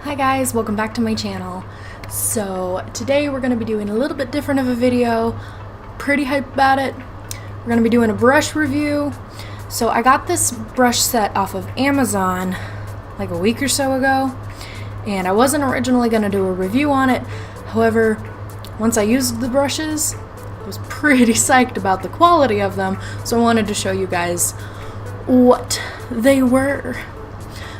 Hi guys, welcome back to my channel. So today we're going to be doing a little bit different of a video. Pretty hyped about it. We're going to be doing a brush review. So I got this brush set off of Amazon like a week or so ago, and I wasn't originally going to do a review on it. However, once I used the brushes, I was pretty psyched about the quality of them, so I wanted to show you guys what they were.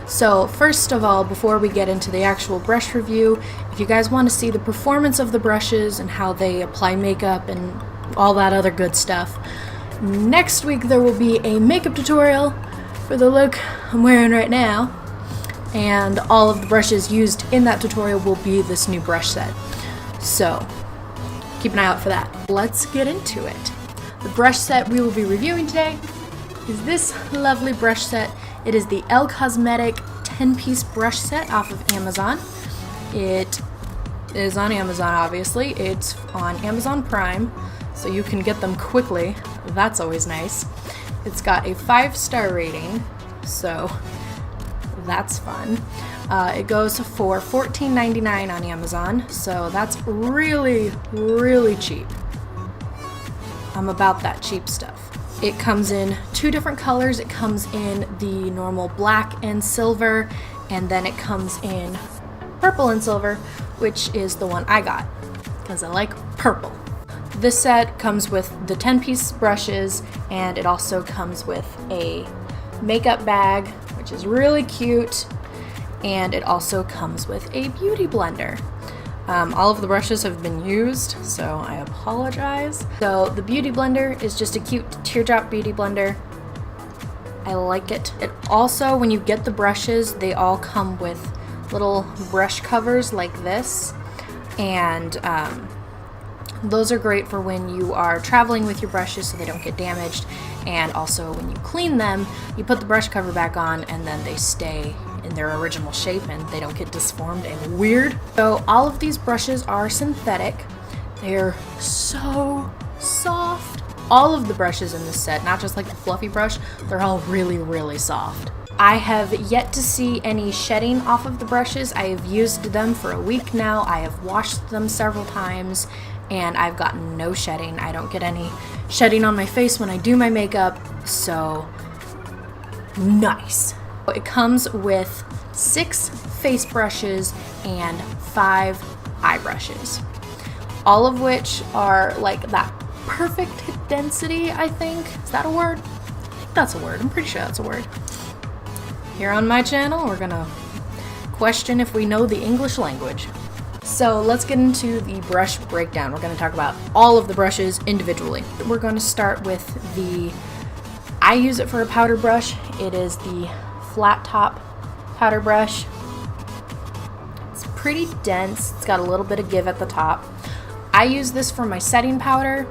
So first of all, before we get into the actual brush review, if you guys want to see the performance of the brushes and how they apply makeup and all that other good stuff, next week there will be a makeup tutorial for the look I'm wearing right now, and all of the brushes used in that tutorial will be this new brush set. So keep an eye out for that. Let's get into it. The brush set we will be reviewing today is this lovely brush set. It is the Elle Cosmetic 10-piece brush set off of Amazon. It is on Amazon, obviously. It's on Amazon Prime, so you can get them quickly. That's always nice. It's got a 5-star rating, so that's fun. It goes for $14.99 on Amazon, so that's really, really cheap. I'm about that cheap stuff. It comes in 2 different colors. It comes in the normal black and silver, and then it comes in purple and silver, which is the one I got because I like purple. This set comes with the 10-piece brushes, and it also comes with a makeup bag, which is really cute, and it also comes with a beauty blender. All of the brushes have been used, so I apologize. So the beauty blender is just a cute teardrop beauty blender. I like it. It also, when you get the brushes, they all come with little brush covers like this, and those are great for when you are traveling with your brushes so they don't get damaged, and also when you clean them, you put the brush cover back on and then they stay in their original shape and they don't get disformed and weird. So all of these brushes are synthetic. They're so soft. All of the brushes in this set, not just like the fluffy brush, they're all really, really soft. I have yet to see any shedding off of the brushes. I have used them for a week now. I have washed them several times and I've gotten no shedding. I don't get any shedding on my face when I do my makeup, so nice. It comes with 6 face brushes and 5 eye brushes, all of which are like that perfect density, I think. Is that a word? I think that's a word. I'm pretty sure that's a word. Here on my channel, we're gonna question if we know the English language. So let's get into the brush breakdown. We're gonna talk about all of the brushes individually. We're gonna start with I use it for a powder brush. It is the flat top powder brush. It's pretty dense. It's got a little bit of give at the top. I use this for my setting powder.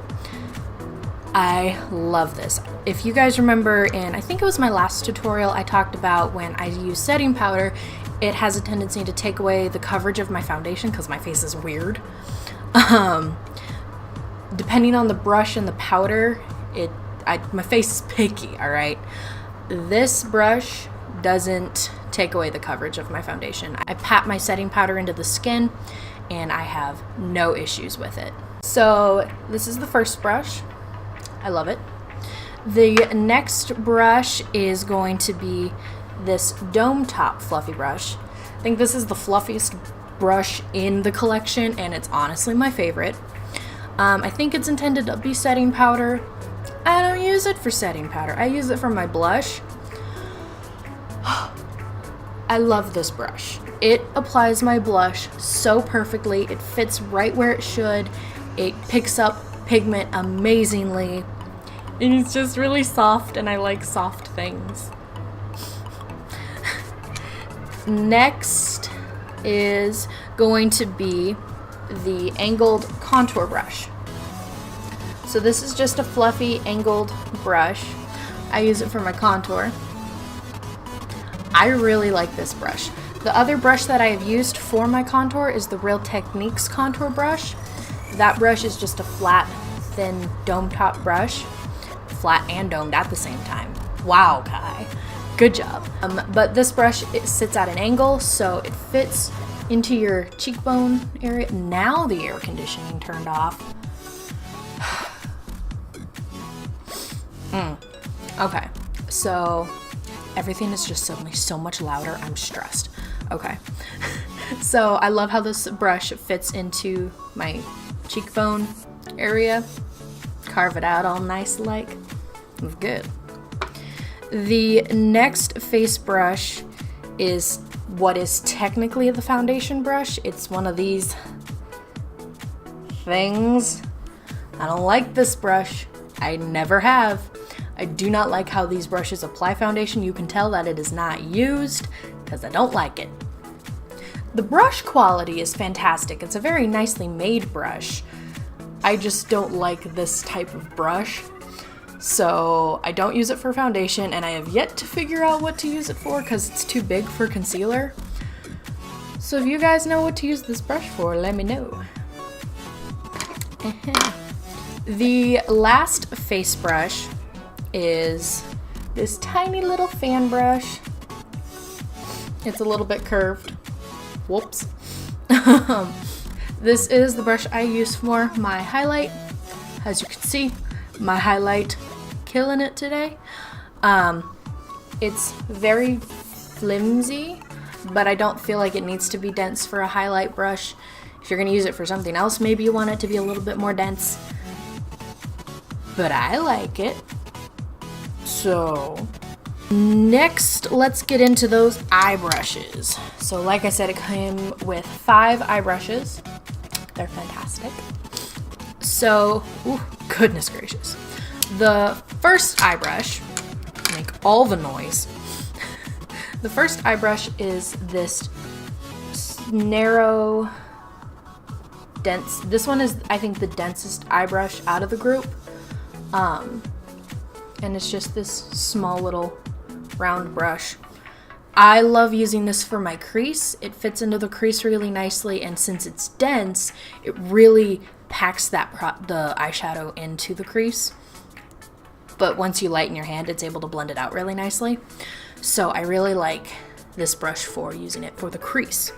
I love this. If you guys remember in, I think it was my last tutorial, I talked about when I use setting powder, it has a tendency to take away the coverage of my foundation because my face is weird. Depending on the brush and the powder, my face is picky, alright? This brush doesn't take away the coverage of my foundation. I pat my setting powder into the skin and I have no issues with it. So this is the first brush. I love it. The next brush is going to be this dome top fluffy brush. I think this is the fluffiest brush in the collection, and it's honestly my favorite. I think it's intended to be setting powder. I don't use it for setting powder. I use it for my blush. I love this brush. It applies my blush so perfectly. It fits right where it should. It picks up pigment amazingly. And it's just really soft, and I like soft things. Next is going to be the angled contour brush. So this is just a fluffy angled brush. I use it for my contour. I really like this brush. The other brush that I have used for my contour is the Real Techniques contour brush. That brush is just a flat, thin dome top brush. Flat and domed at the same time. Wow, Kai. Good job. But this brush, it sits at an angle, so it fits into your cheekbone area. Now the air conditioning turned off. Okay, so everything is just suddenly so much louder. I'm stressed. Okay, so I love how this brush fits into my cheekbone area. Carve it out all nice like. It's good. The next face brush is what is technically the foundation brush. It's one of these things. I don't like this brush. I never have. I do not like how these brushes apply foundation. You can tell that it is not used because I don't like it. The brush quality is fantastic. It's a very nicely made brush. I just don't like this type of brush. So I don't use it for foundation, and I have yet to figure out what to use it for because it's too big for concealer. So if you guys know what to use this brush for, let me know. The last face brush is this tiny little fan brush. It's a little bit curved. Whoops. This is the brush I use for my highlight. As you can see, my highlight killing it today. It's very flimsy, but I don't feel like it needs to be dense for a highlight brush. If you're gonna use it for something else, maybe you want it to be a little bit more dense. But I like it. So next, let's get into those eye brushes. So like I said, it came with 5 eye brushes. They're fantastic. So, goodness gracious. The first eye brush, make all the noise. The first eye brush is this narrow, dense. This one is, I think, the densest eye brush out of the group. And it's just this small little round brush. I love using this for my crease. It fits into the crease really nicely, and since it's dense, it really packs the eyeshadow into the crease. But once you lighten your hand, it's able to blend it out really nicely. So I really like this brush for using it for the crease.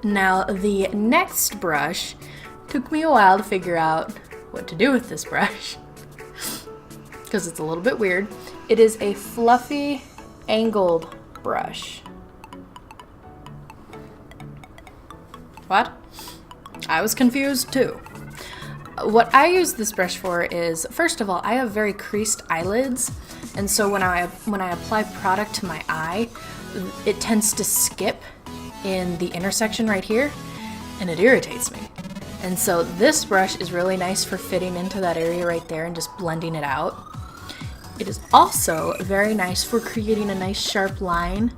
Now the next brush took me a while to figure out what to do with this brush because it's a little bit weird. It is a fluffy angled brush. What? I was confused too. What I use this brush for is, first of all, I have very creased eyelids, and so when I apply product to my eye, it tends to skip in the intersection right here, and it irritates me. And so this brush is really nice for fitting into that area right there and just blending it out. It is also very nice for creating a nice sharp line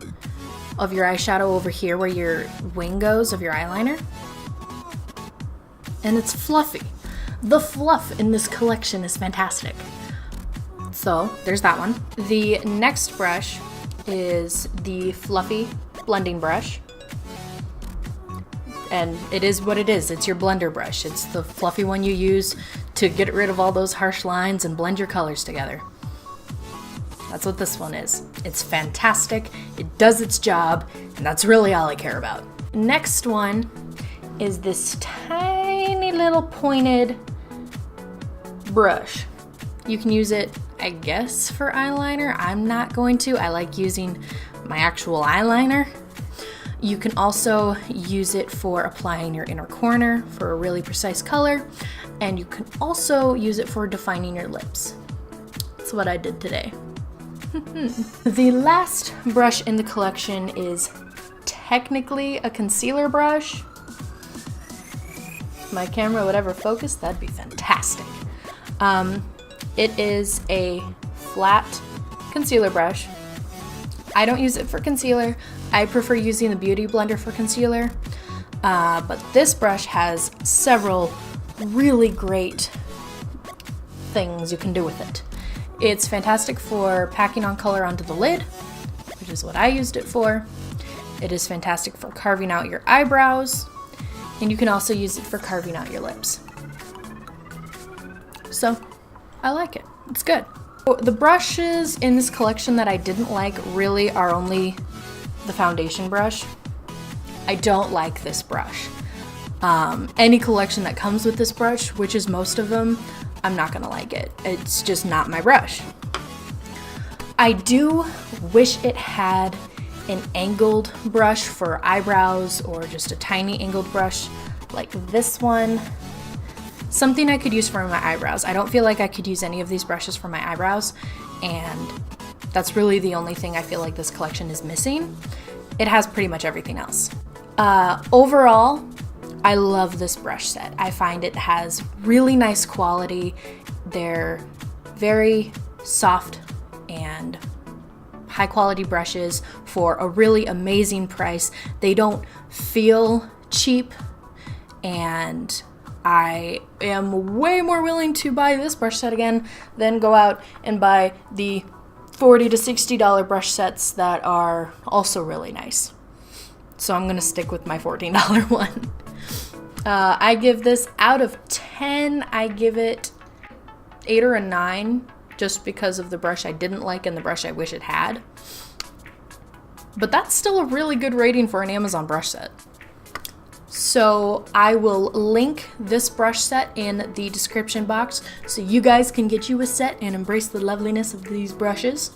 of your eyeshadow over here where your wing goes of your eyeliner. And it's fluffy. The fluff in this collection is fantastic. So there's that one. The next brush is the fluffy blending brush. And it is what it is. It's your blender brush. It's the fluffy one you use to get rid of all those harsh lines and blend your colors together. That's what this one is. It's fantastic. It does its job, and that's really all I care about. Next one is this tiny little pointed brush. You can use it, I guess, for eyeliner. I'm not going to. I like using my actual eyeliner. You can also use it for applying your inner corner for a really precise color, and you can also use it for defining your lips. That's what I did today. The last brush in the collection is technically a concealer brush. If my camera would ever focus, that'd be fantastic. It is a flat concealer brush. I don't use it for concealer. I prefer using the Beauty Blender for concealer. But this brush has several really great things you can do with it. It's fantastic for packing on color onto the lid, which is what I used it for. It is fantastic for carving out your eyebrows, and you can also use it for carving out your lips. So, I like it. It's good. the brushes in this collection that I didn't like really are only the foundation brush. I don't like this brush. Any collection that comes with this brush, which is most of them, I'm not gonna like it. It's just not my brush. I do wish it had an angled brush for eyebrows, or just a tiny angled brush like this one. Something I could use for my eyebrows. I don't feel like I could use any of these brushes for my eyebrows, and that's really the only thing I feel like this collection is missing. It has pretty much everything else. Overall, I love this brush set. I find it has really nice quality. They're very soft and high quality brushes for a really amazing price. They don't feel cheap, and I am way more willing to buy this brush set again than go out and buy the $40 to $60 brush sets that are also really nice. So I'm gonna stick with my $14 one. I give this, out of 10, I give it 8 or a 9, just because of the brush I didn't like and the brush I wish it had. But that's still a really good rating for an Amazon brush set. So I will link this brush set in the description box so you guys can get you a set and embrace the loveliness of these brushes.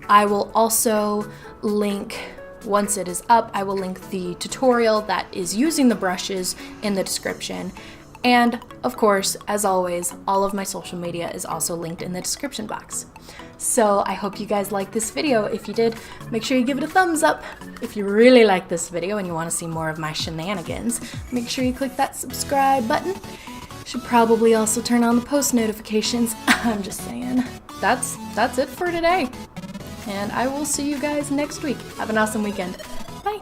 I will also link, once it is up, I will link the tutorial that is using the brushes in the description. And of course, as always, all of my social media is also linked in the description box. So I hope you guys liked this video. If you did, make sure you give it a thumbs up. If you really like this video and you want to see more of my shenanigans, make sure you click that subscribe button. Should probably also turn on the post notifications. I'm just saying. That's it for today. And I will see you guys next week. Have an awesome weekend. Bye.